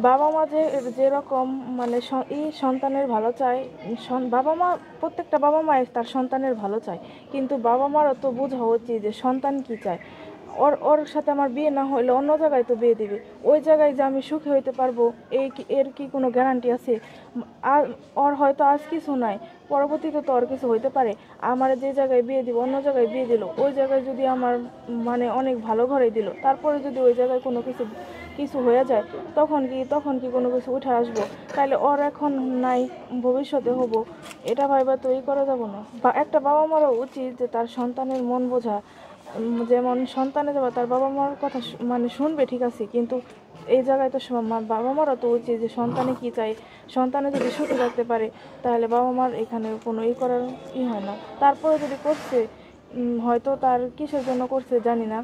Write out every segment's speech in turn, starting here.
বাবা মা যে যেরকম মানে এই সন্তানের ভালো চায়, বাবা মা প্রত্যেকটা বাবা মাই তার সন্তানের ভালো চায়, কিন্তু বাবা মারও তো বোঝা উচিত যে সন্তান কী চায়। ওর ওর সাথে আমার বিয়ে না হলে অন্য জায়গায় তো বিয়ে দিবে, ওই জায়গায় যে আমি সুখী হইতে পারবো এর কি কোনো গ্যারান্টি আছে? আর ওর হয়তো আজ কিছু নাই, পরবর্তীতে তো ওর কিছু হইতে পারে। আমার যে জায়গায় বিয়ে দিব, অন্য জায়গায় বিয়ে দিল, ওই জায়গায় যদি আমার মানে অনেক ভালো ঘরে দিল, তারপরে যদি ওই জায়গায় কোনো কিছু কিছু হয়ে যায়, তখন কি কোনো কিছু উঠে আসবো? তাহলে ওর এখন নাই, ভবিষ্যতে হব, এটা ভাইবা তো করা যাব না। বা একটা বাবা মারও উচিত যে তার সন্তানের মন বোঝা। যেমন সন্তানে যাবে তার বাবা মার কথা মানে শুনবে, ঠিক আছে, কিন্তু এই জায়গায় তো বাবা মারও তো উচিত যে সন্তানে কী চাই, সন্তানে যদি সুখে রাখতে পারে, তাহলে বাবা মার এখানে কোনো করার হয় না। তারপরে যদি করছে, হয়তো তার কিসের জন্য করছে জানি না।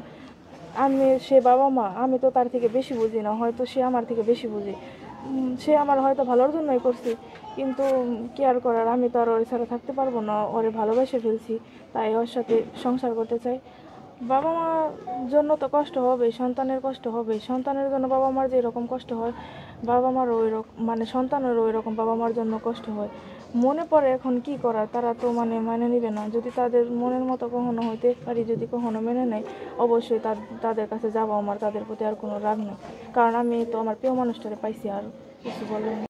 সে বাবা মা, আমি তো তার থেকে বেশি বুঝি না, হয়তো সে আমার থেকে বেশি বুঝে। সে আমার হয়তো ভালোর জন্যই করছে, কিন্তু কি আর করার, আমি তো আর ওর ছাড়া থাকতে পারবো না, ওরে ভালোবেসে ফেলছি, তাই ওর সাথে সংসার করতে চাই। বাবা মার জন্য তো কষ্ট হবে, সন্তানের কষ্ট হবে, সন্তানের জন্য বাবা মার যে এরকম কষ্ট হয়, বাবা মারও ওই রকম মানে সন্তানেরও ওই রকম বাবা মার জন্য কষ্ট হয়। মনে পড়ে, এখন কি করার, তারা তো মানে নিবে না। যদি তাদের মনের মতো কখনো হইতে পারি, যদি কখনো মেনে নেয়, অবশ্যই তাদের কাছে যাবো। আমার তাদের প্রতি আর কোনো রাগ নেই, কারণ আমি তো আমার প্রিয় মানুষটারে পাইছি, আর কিছু বলার নেই।